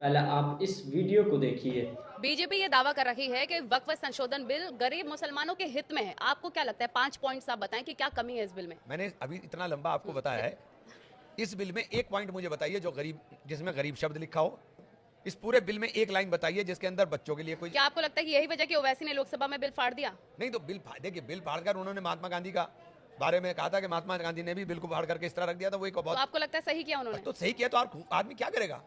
पहले आप इस वीडियो को देखिए। बीजेपी ये दावा कर रही है कि वक्फ संशोधन बिल गरीब मुसलमानों के हित में है। आपको क्या लगता है? 5 पॉइंट्स आप बताएं कि क्या कमी है इस बिल में। मैंने अभी इतना लंबा आपको बताया है। इस बिल में एक पॉइंट मुझे बताइए जो गरीब, जिसमें गरीब शब्द लिखा हो। इस पूरे बिल में एक लाइन बताइए जिसके अंदर बच्चों के लिए कोई। क्या आपको लगता है कि यही वजह कि ओवैसी ने लोकसभा में बिल फाड़ दिया? नहीं तो बिल देखिए, बिल फाड़कर उन्होंने महात्मा गांधी का बारे में कहा था कि महात्मा गांधी ने भी बिल को फाड़ करके इस तरह रख दिया था। वो एक तो बहुत आपको लगता है सही किया उन्होंने? तो सही किया तो आदमी क्या करेगा?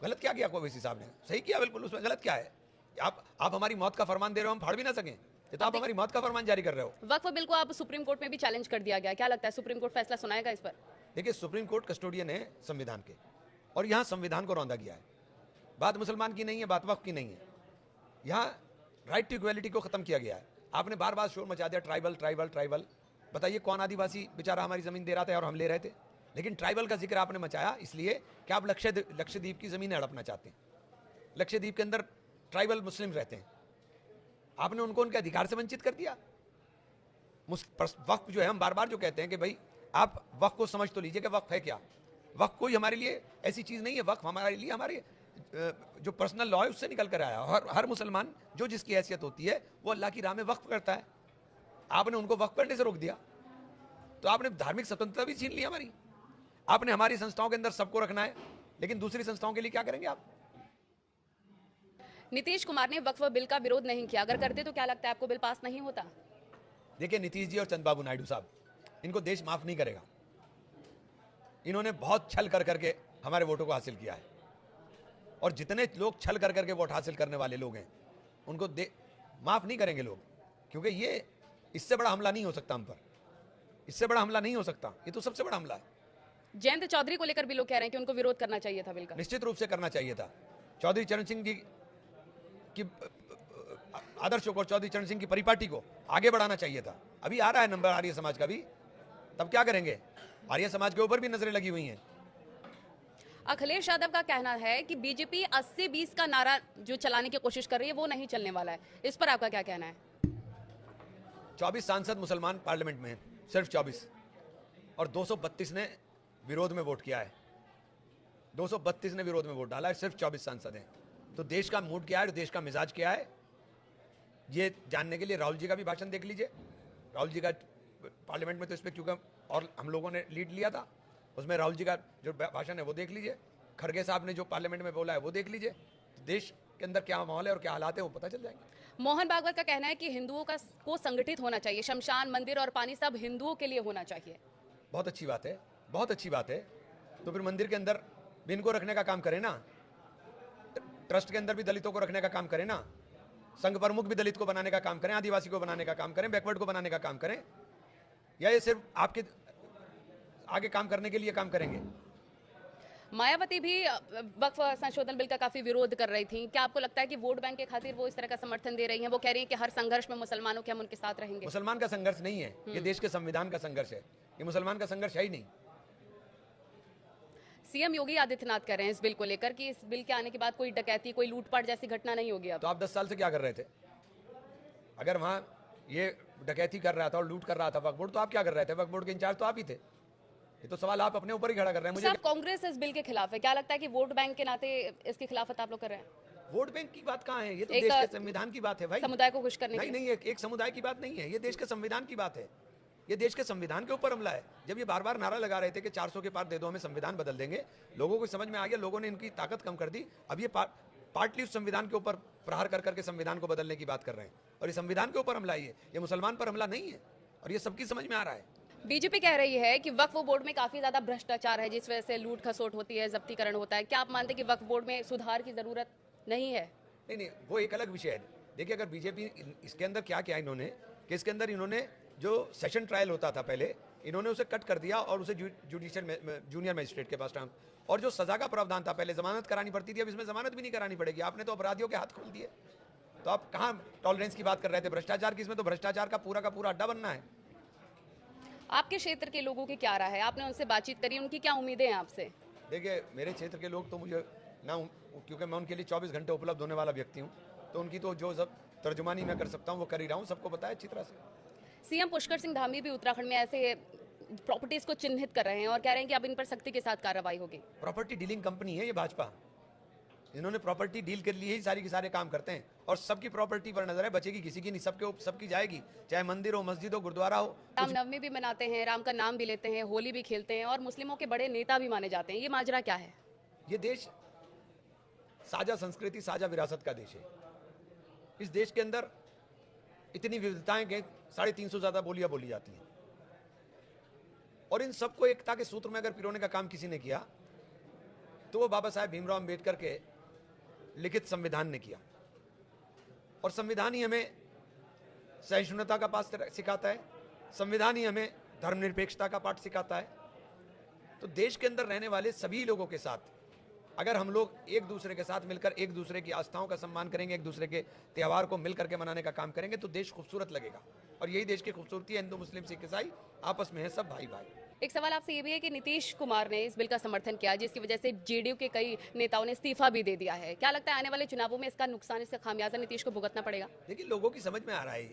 गलत क्या किया ओवैसी साहब ने? सही किया बिल्कुल, उसमें गलत क्या है? आप हमारी मौत का फरमान दे रहे हो, हम फाड़ भी ना सकें। ये तो आप हमारी मौत का फरमान जारी कर रहे हो। वक्फ बिल को आप सुप्रीम कोर्ट में भी चैलेंज कर दिया गया, क्या लगता है सुप्रीम कोर्ट फैसला सुनाएगा इस पर? देखिए, सुप्रीम कोर्ट कस्टोडियन है संविधान के, और यहाँ संविधान को रौंदा गया है। बात मुसलमान की नहीं है, बात वक्फ की नहीं है। यहाँ राइट टू इक्वलिटी को खत्म किया गया है। आपने बार बार शोर मचा दिया, ट्राइबल ट्राइबल ट्राइबल। बताइए कौन आदिवासी बेचारा हमारी जमीन दे रहा था और हम ले रहे थे? लेकिन ट्राइबल का जिक्र आपने मचाया इसलिए कि आप लक्षद्वीप की जमीन हड़पना चाहते हैं। लक्षद्वीप के अंदर ट्राइबल मुस्लिम रहते हैं, आपने उनको उनके अधिकार से वंचित कर दिया। वक्फ जो है, हम बार बार जो कहते हैं कि भाई आप वक्फ को समझ तो लीजिए कि वक्फ है क्या। वक्फ कोई हमारे लिए ऐसी चीज़ नहीं है। वक्फ हमारे लिए हमारे जो पर्सनल लॉ है उससे निकल कर आया। हर मुसलमान जो जिसकी हैसियत होती है वो अल्लाह की राह में वक्फ करता है। आपने उनको वक्फ करने से रोक दिया तो आपने धार्मिक स्वतंत्रता भी छीन ली हमारी। आपने हमारी संस्थाओं के अंदर सबको रखना है, लेकिन दूसरी संस्थाओं के लिए क्या करेंगे आप? नीतीश कुमार ने वक्फ बिल का विरोध नहीं किया, अगर करते तो क्या लगता है आपको बिल पास नहीं होता? देखिए, नीतीश जी और चंद्रबाबू नायडू साहब, इनको देश माफ नहीं करेगा। इन्होंने बहुत छल कर करके हमारे वोटों को हासिल किया है, और जितने लोग छल कर करके वोट हासिल करने वाले लोग हैं उनको माफ नहीं करेंगे लोग, क्योंकि ये इससे बड़ा हमला नहीं हो सकता हम पर। इससे बड़ा हमला नहीं हो सकता, ये तो सबसे बड़ा हमला है। जयंत चौधरी को लेकर भी लोग कह रहे हैं कि उनको विरोध करना चाहिए था बिल का। निश्चित रूप से करना चाहिए था। चौधरी चरण सिंह की आदर्शों को और चौधरी चरण सिंह की परिपाटी को आगे बढ़ाना चाहिए था। अभी आ रहा है नंबर आर्य समाज का भी, तब क्या करेंगे? आर्य समाज के ऊपर भी नजरें लगी हुई हैं। अखिलेश यादव का कहना है कि बीजेपी 80-20 का नारा जो चलाने की कोशिश कर रही है वो नहीं चलने वाला है। इस पर आपका क्या कहना है? 24 सांसद मुसलमान पार्लियामेंट में हैं, सिर्फ 24, और 232 ने विरोध में वोट किया है। 232 ने विरोध में वोट डाला है, सिर्फ 24 सांसद हैं। तो देश का मूड क्या है, देश का मिजाज क्या है, ये जानने के लिए राहुल जी का भी भाषण देख लीजिए। राहुल जी का पार्लियामेंट में तो इस पर क्योंकि और हम लोगों ने लीड लिया था, उसमें राहुल जी का जो भाषण है वो देख लीजिए। खड़गे साहब ने जो पार्लियामेंट में बोला है वो देख लीजिए। तो देश के अंदर क्या माहौल है और क्या हालात है वो पता चल जाएंगे। मोहन भागवत का कहना है कि हिंदुओं को संगठित होना चाहिए, शमशान मंदिर और पानी सब हिंदुओं के लिए होना चाहिए। बहुत अच्छी बात है, बहुत अच्छी बात है। तो फिर मंदिर के अंदर भी इनको रखने का काम करें ना, ट्रस्ट के अंदर भी दलितों को रखने का काम करें ना, संघ प्रमुख भी दलित को बनाने का काम करें, आदिवासी को बनाने का काम करें, बैकवर्ड को बनाने का काम करें, या ये सिर्फ आपके आगे काम करने के लिए काम करेंगे? मायावती भी वक्फ संशोधन बिल का काफी विरोध कर रही थी। क्या आपको लगता है कि वोट बैंक के खातिर वो इस तरह का समर्थन दे रही हैं? वो कह रही हैं कि हर संघर्ष में मुसलमानों के हम उनके साथ रहेंगे। मुसलमान का संघर्ष नहीं है, ये देश के संविधान का संघर्ष है। ये मुसलमान का संघर्ष है ही नहीं। सीएम योगी आदित्यनाथ कह रहे हैं इस बिल को लेकर कि इस बिल के आने के बाद कोई डकैती, कोई लूटपाट जैसी घटना नहीं होगी। अब तो आप 10 साल से क्या कर रहे थे? अगर वहां ये डकैती कर रहा था और लूट कर रहा था वक्फ बोर्ड, तो आप क्या कर रहे थे? वक्फ बोर्ड के इंचार्ज तो आप ही थे। ये तो सवाल आप अपने ऊपर ही खड़ा कर रहे हैं। मुझे कांग्रेस इस बिल के खिलाफ है, क्या लगता है कि वोट बैंक के नाते इसके खिलाफत आप लोग कर रहे हैं? वोट बैंक की बात कहाँ है? ये तो देश के संविधान की बात है भाई। समुदाय को खुश करने नहीं नहीं, एक समुदाय की बात नहीं है, ये देश के संविधान की बात है। ये देश के संविधान के ऊपर हमला है। जब ये बार बार नारा लगा रहे थे कि 400 के पार दे दो, हमें संविधान बदल देंगे, लोगों को समझ में आ गया, लोगों ने इनकी ताकत कम कर दी। अब ये पार्टली उस संविधान के ऊपर प्रहार कर करके संविधान को बदलने की बात कर रहे हैं, और ये संविधान के ऊपर हमला ही है, ये मुसलमान पर हमला नहीं है, और ये सबकी समझ में आ रहा है। बीजेपी कह रही है कि वक्फ बोर्ड में काफी ज्यादा भ्रष्टाचार है, जिस वजह से लूट खसोट होती है, जब्तीकरण होता है। क्या आप मानते हैं कि वक्फ बोर्ड में सुधार की जरूरत नहीं है? नहीं नहीं, वो एक अलग विषय है। देखिए, अगर बीजेपी इसके अंदर क्या किया इन्होंने, कि इसके अंदर इन्होंने जो सेशन ट्रायल होता था पहले, इन्होंने उसे कट कर दिया और उसे जुडिशियल जूनियर मजिस्ट्रेट के पास ट्रांसफर। और जो सजा का प्रावधान था, पहले जमानत करानी पड़ती थी, अब इसमें जमानत भी नहीं करानी पड़ेगी। आपने तो अपराधियों के हाथ खोल दिए। तो आप कहाँ टॉलरेंस की बात कर रहे थे भ्रष्टाचार की? इसमें तो भ्रष्टाचार का पूरा अड्डा बनना है। आपके क्षेत्र के लोगों की क्या राय है? आपने उनसे बातचीत करी, उनकी क्या उम्मीदें हैं आपसे? देखिए, मेरे क्षेत्र के लोग तो मुझे ना, क्योंकि मैं उनके लिए 24 घंटे उपलब्ध होने वाला व्यक्ति हूँ, तो उनकी तो जो सब तर्जुमानी मैं कर सकता हूँ वो कर ही रहा हूँ, सबको पता है अच्छी तरह से। सीएम पुष्कर सिंह धामी भी उत्तराखंड में ऐसे प्रॉपर्टीज को चिन्हित कर रहे हैं और कह रहे हैं कि अब इन पर सख्ती के साथ कार्रवाई होगी। प्रॉपर्टी डीलिंग कंपनी है ये भाजपा। इन्होंने प्रॉपर्टी डील कर ली है, सारी के सारे काम करते हैं और सबकी प्रॉपर्टी पर नजर है, बचेगी किसी की नहीं, सबकी जाएगी, चाहे मंदिर हो, मस्जिद हो, गुरुद्वारा हो। रामनवमी भी मनाते हैं, राम का नाम भी लेते हैं, होली भी खेलते हैं और मुस्लिमों के बड़े नेता भी माने जाते हैं। ये माजरा क्या है? ये देश साझा संस्कृति, साझा विरासत का देश है। इस देश के अंदर इतनी विविधताएं के 350 ज्यादा बोलियां बोली जाती हैं और इन सबको एकता के सूत्र में अगर पिरोने का काम किसी ने किया तो वो बाबा साहेब भीमराव अंबेडकर के लिखित संविधान ने किया। और संविधान ही हमें सहिष्णुता का पाठ सिखाता है, संविधान ही हमें धर्मनिरपेक्षता का पाठ सिखाता है। तो देश के अंदर रहने वाले सभी लोगों के साथ अगर हम लोग एक दूसरे के साथ मिलकर एक दूसरे की आस्थाओं का सम्मान करेंगे, एक दूसरे के त्यौहार को मिल करके मनाने का काम करेंगे तो देश खूबसूरत लगेगा। और यही देश की खूबसूरती है, हिंदू मुस्लिम सिख ईसाई आपस में है सब भाई भाई। एक सवाल आपसे ये भी है कि नीतीश कुमार ने इस बिल का समर्थन किया जिसकी वजह से जेडीयू के कई नेताओं ने इस्तीफा भी दे दिया है। क्या लगता है आने वाले चुनावों में इसका नुकसान, इसका खामियाजा नीतीश को भुगतना पड़ेगा? देखिए, लोगों की समझ में आ रहा है,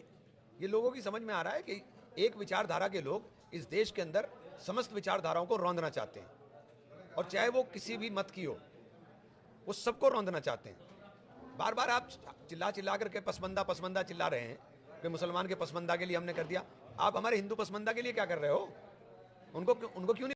ये लोगों की समझ में आ रहा है कि एक विचारधारा के लोग इस देश के अंदर समस्त विचारधाराओं को रौंदना चाहते हैं और चाहे वो किसी भी मत की हो, वो सबको रौंदना चाहते हैं। बार बार आप चिल्ला चिल्ला करके पसमंदा चिल्ला रहे हैं कि मुसलमान के पसमंदा के लिए हमने कर दिया। आप हमारे हिंदू पसमंदा के लिए क्या कर रहे हो? उनको क्यों नहीं